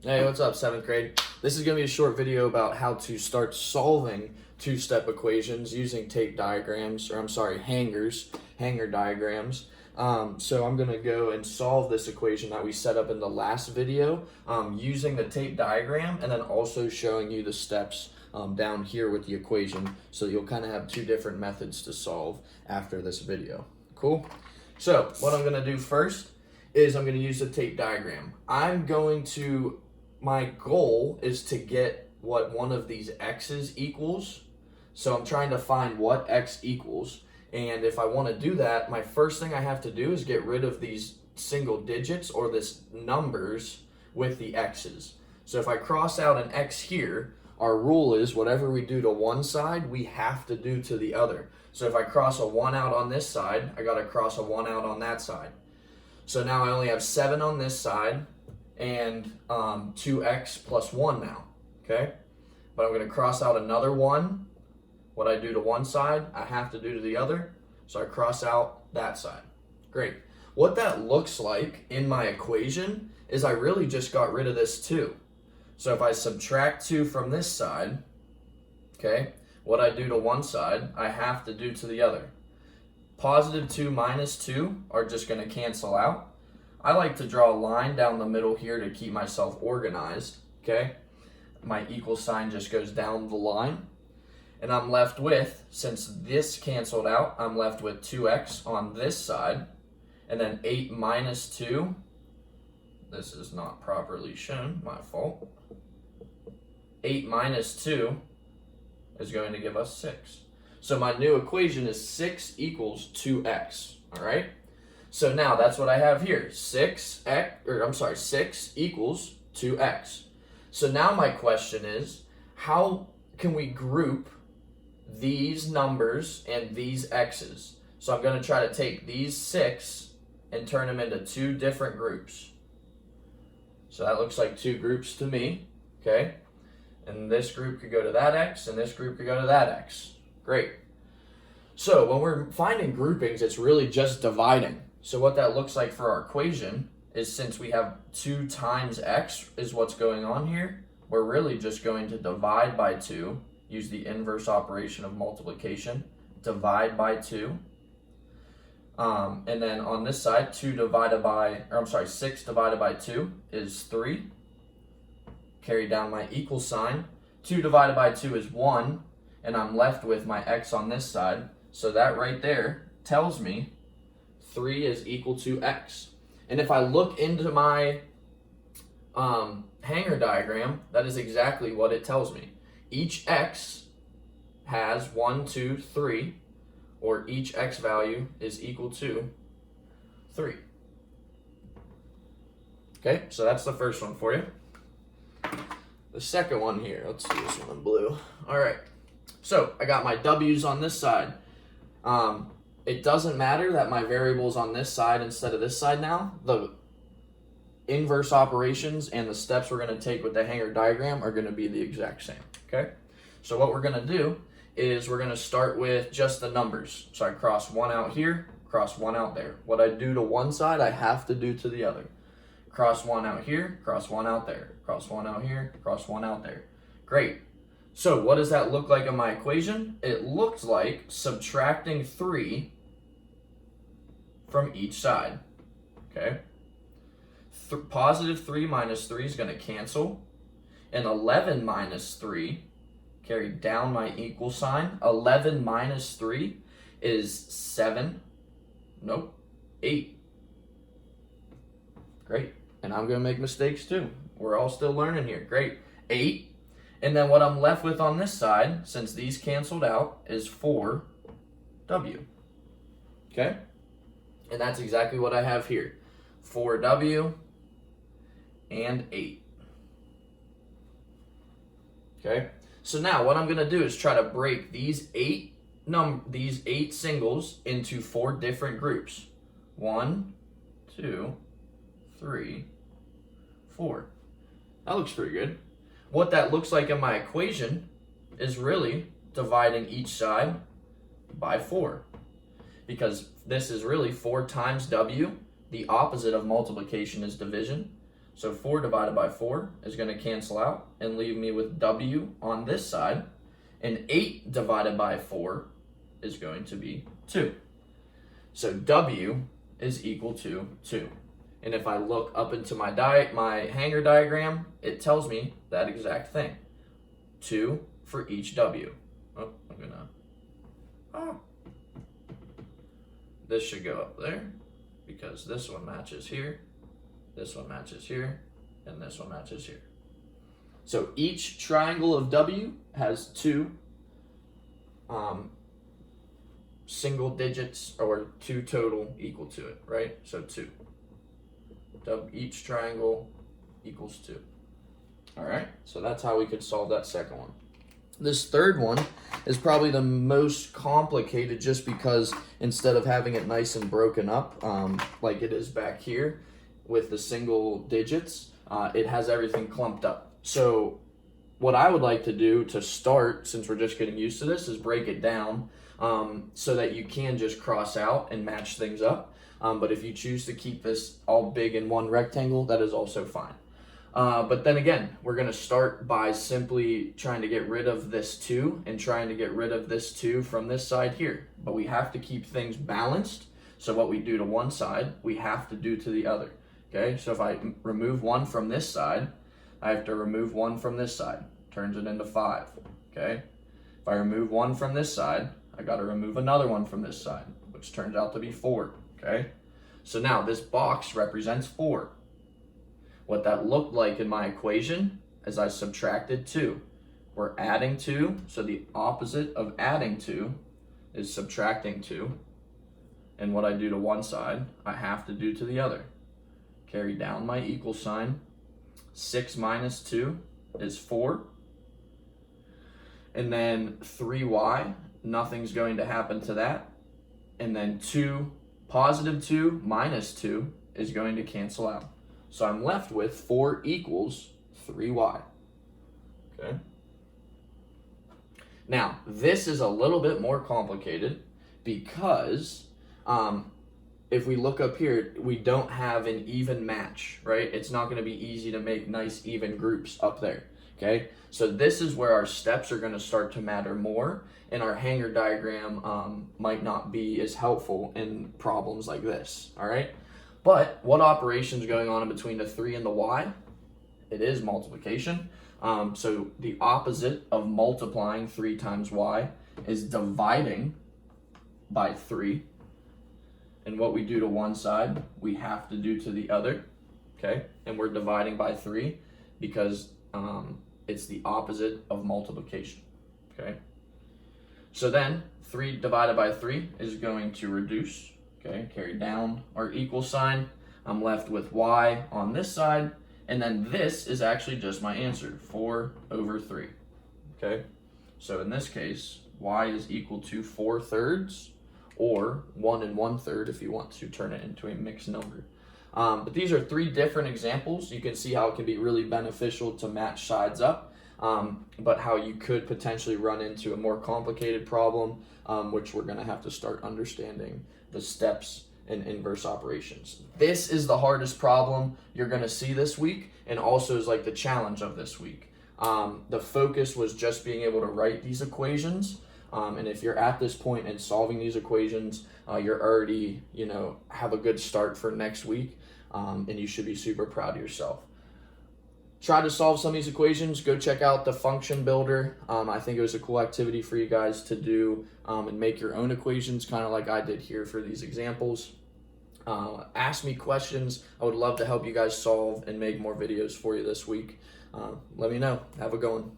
Hey, what's up, 7th grade? This is going to be a short video about how to start solving two-step equations using tape diagrams, or I'm sorry, hanger diagrams. So I'm going to go and solve this equation that we set up in the last video using the tape diagram, and then also showing you the steps down here with the equation, so you'll kind of have two different methods to solve after this video. Cool? So what I'm going to do first is I'm going to use the tape diagram. My goal is to get what one of these x's equals. So I'm trying to find what x equals. And if I want to do that, my first thing I have to do is get rid of these single digits or this numbers with the x's. So if I cross out an x here, our rule is whatever we do to one side, we have to do to the other. So if I cross a 1 out on this side, I got to cross a 1 out on that side. So now I only have 7 on this side and 2x plus 1 now, okay? But I'm going to cross out another 1. What I do to one side, I have to do to the other. So I cross out that side. Great. What that looks like in my equation is I really just got rid of this 2. So if I subtract 2 from this side, okay, what I do to one side, I have to do to the other. Positive 2 minus 2 are just going to cancel out. I like to draw a line down the middle here to keep myself organized, okay? My equal sign just goes down the line. And I'm left with, since this canceled out, I'm left with 2x on this side. And then 8 minus 2, this is not properly shown, my fault. 8 minus 2 is going to give us 6. So my new equation is 6 equals 2x, all right? So now that's what I have here, 6 equals 2x. So now my question is, how can we group these numbers and these x's? So I'm going to try to take these 6 and turn them into 2 different groups. So that looks like 2 groups to me, okay? And this group could go to that x, and this group could go to that x. Great. So when we're finding groupings, it's really just dividing. So what that looks like for our equation is, since we have 2 times x is what's going on here, we're really just going to divide by 2, use the inverse operation of multiplication, divide by 2. And then on this side, 6 divided by 2 is 3. Carry down my equal sign. 2 divided by 2 is 1, and I'm left with my x on this side. So that right there tells me 3 is equal to x. And if I look into my hanger diagram, that is exactly what it tells me. Each x has 1, 2, 3, or each x value is equal to 3. Okay, so that's the first one for you. The second one here, let's do this one in blue. All right, so I got my w's on this side. It doesn't matter that my variable's on this side instead of this side now. The inverse operations and the steps we're going to take with the hanger diagram are going to be the exact same, okay? So what we're going to do is we're going to start with just the numbers. So I cross 1 out here, cross 1 out there. What I do to one side, I have to do to the other. Cross 1 out here, cross 1 out there. Cross 1 out here, cross 1 out there. Great. So what does that look like in my equation? It looks like subtracting 3 from each side, okay? Positive 3 minus 3 is going to cancel. And 11 minus 3, carry down my equal sign. 11 minus 3 is 7. Nope, 8. Great. And I'm going to make mistakes too. We're all still learning here. Great. 8. And then what I'm left with on this side, since these canceled out, is 4w. Okay? And that's exactly what I have here. 4w and 8. Okay? So now what I'm going to do is try to break these 8 singles into 4 different groups. 1, 2, 3, 4. That looks pretty good. What that looks like in my equation is really dividing each side by 4. Because this is really 4 times w. The opposite of multiplication is division. So 4 divided by 4 is going to cancel out and leave me with W on this side. And 8 divided by 4 is going to be 2. So W is equal to 2. And if I look up into my hanger diagram, it tells me that exact thing. 2 for each W. Oh, I'm gonna... This should go up there because this one matches here, this one matches here, and this one matches here. So each triangle of W has 2 single digits, or 2 total equal to it, right? So 2. Each triangle equals 2. All right, so that's how we could solve that second one. This third one is probably the most complicated, just because instead of having it nice and broken up like it is back here with the single digits, it has everything clumped up. So what I would like to do to start, since we're just getting used to this, is break it down so that you can just cross out and match things up. But if you choose to keep this all big in one rectangle, that is also fine. But then again, we're going to start by simply trying to get rid of this 2 and trying to get rid of this 2 from this side here. But we have to keep things balanced. So what we do to one side, we have to do to the other. Okay, so if I remove 1 from this side, I have to remove 1 from this side. Turns it into 5. Okay, if I remove 1 from this side, I got to remove another 1 from this side, which turns out to be 4. Okay, so now this box represents 4. What that looked like in my equation is I subtracted 2. We're adding 2, so the opposite of adding 2 is subtracting 2. And what I do to one side, I have to do to the other. Carry down my equal sign. 6 minus 2 is 4. And then 3y, nothing's going to happen to that. And then positive 2 minus 2 is going to cancel out. So I'm left with 4 equals 3y. Okay. Now, this is a little bit more complicated because if we look up here, we don't have an even match, right? It's not going to be easy to make nice even groups up there. Okay, so this is where our steps are going to start to matter more, and our hanger diagram might not be as helpful in problems like this. All right. But what operation is going on in between the 3 and the y? It is multiplication. So the opposite of multiplying 3 times y is dividing by 3. And what we do to one side, we have to do to the other. Okay? And we're dividing by 3 because it's the opposite of multiplication. Okay? So then 3 divided by 3 is going to reduce. Okay, carry down our equal sign. I'm left with y on this side, and then this is actually just my answer, 4 over 3. Okay, so in this case, y is equal to 4/3, or 1 1/3 if you want to turn it into a mixed number. But these are 3 different examples. You can see how it can be really beneficial to match sides up, but how you could potentially run into a more complicated problem, which we're going to have to start understanding the steps and inverse operations. This is the hardest problem you're going to see this week, and also is like the challenge of this week. The focus was just being able to write these equations, and if you're at this point in solving these equations, you're already, have a good start for next week, and you should be super proud of yourself. Try to solve some of these equations. Go check out the function builder. I think it was a cool activity for you guys to do and make your own equations, kind of like I did here for these examples. Ask me questions. I would love to help you guys solve and make more videos for you this week. Let me know. Have a good one.